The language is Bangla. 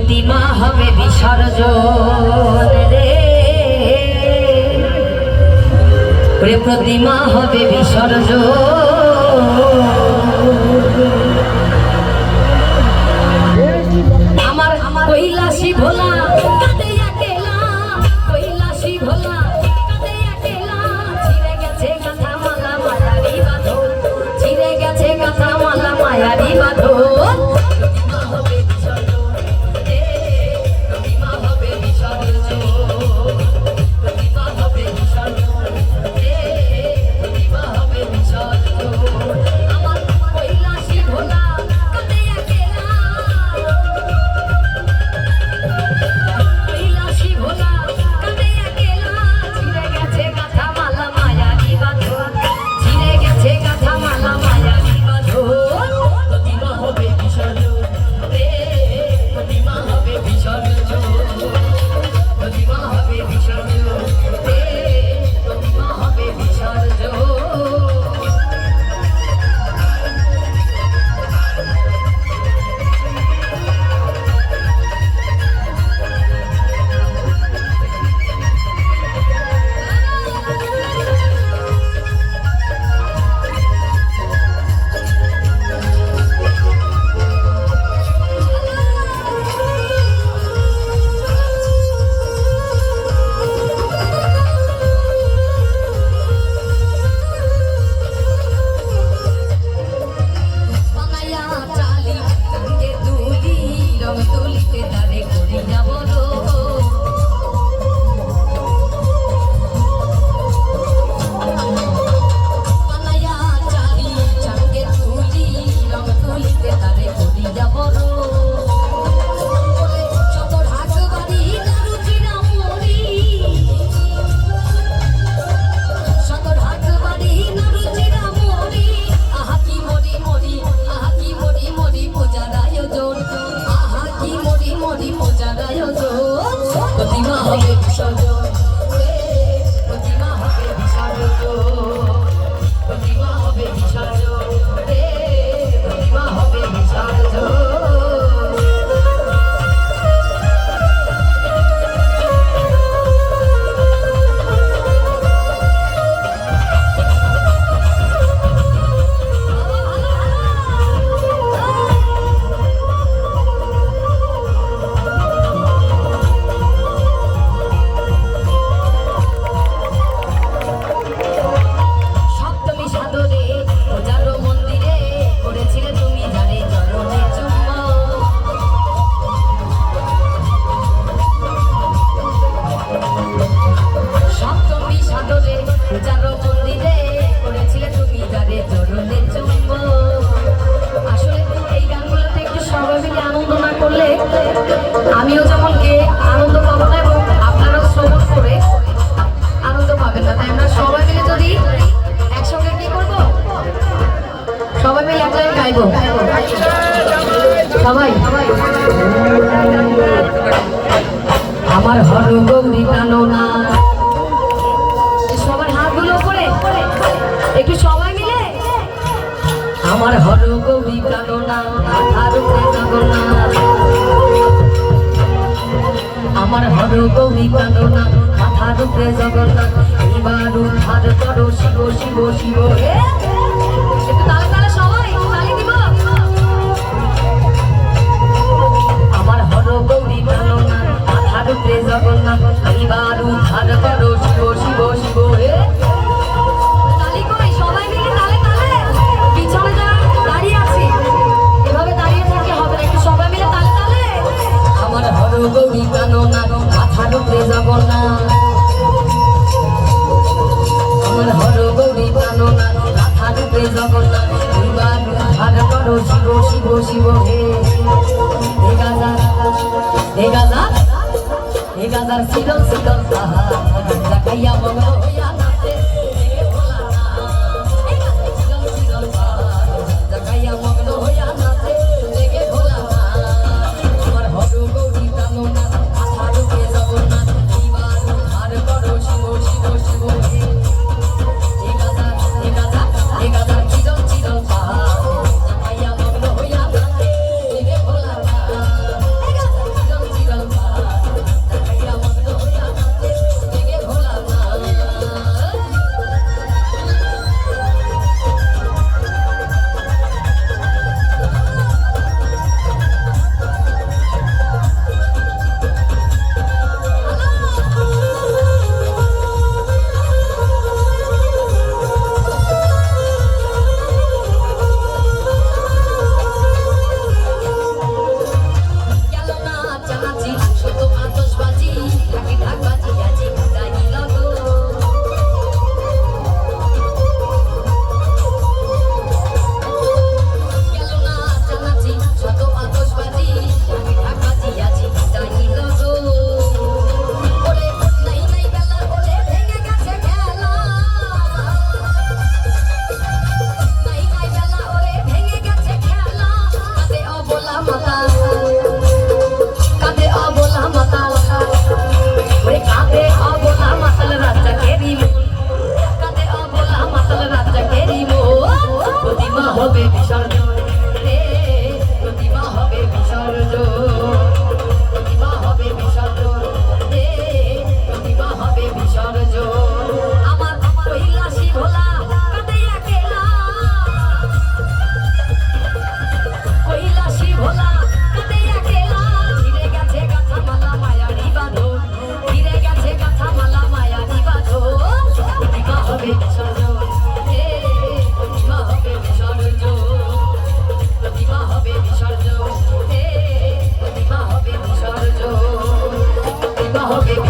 প্রতিমা হবে বিসর্জন রে, ওরে প্রতিমা হবে বিসর্জন। আমার কৈলাসী ভোলা কাঁদে একলা, কৈলাসী ভোলা কাঁদে একলা, ছিঁড়ে গেছে গাথা মালা মায়ারি বাঁধন, ছিঁড়ে গেছে গাথা মালা মায়ারি বাঁধন। আমিও যেমন কে আনন্দ পাবো না এবং আপনারাও শ্রবণ করে আনন্দ পাবেন না, তাই আমরা সবাই মিলে যদি একসঙ্গে কি করবো, সবাই মিলে এক লাইন গাইবো। সবাই আমার হর গৌরী কাননা, সবার হাতগুলো করে একটু সবাই মিলে আমার হর গৌরী কাননা, আর জগন্নাথ আমার হর গৌরী কাননা, মাথার উপরে জগন্নাথ, এবার উদ্ধার করো শিব শিব শিব। একটু তালে তালে সবাই তালি দিব। আমার হর গৌরী কাননা, মাথার উপরে জগন্নাথ, এবার উদ্ধার করো শিব শিব শিব। তালি কই সবাই মিলে তালে তালে, পিছনে যারা দাঁড়িয়ে আছে এভাবে দাঁড়িয়ে থাকলে হবে না, একটু সবাই মিলে তালে তালে। আমার হর গৌরী কাননা, মাথার উপরে জগন্নাথ, আমার হর গৌরী কাননা, মাথার উপরে জগন্নাথ, এবার উদ্ধার করো শিব শিব শিব। হে গাজার হে গাজার হে গাজার শীতল শীতল দেখাইয়া মগ্ন হইয়া নাচে দেখাইয়া মগ্ন হইয়া নাচে লেগে ভোলা। আমার হর গৌরী কাননা, মাথার উপরে জগন্নাথ, এবার উদ্ধার করো শিব শিব শিব। হে গাজার হে গাজার হে গাজার চিরল চিরল দেখাইয়া মগ্ন হইয়া নাচে লেগে ভোলা। হে গাজার চিরল হবে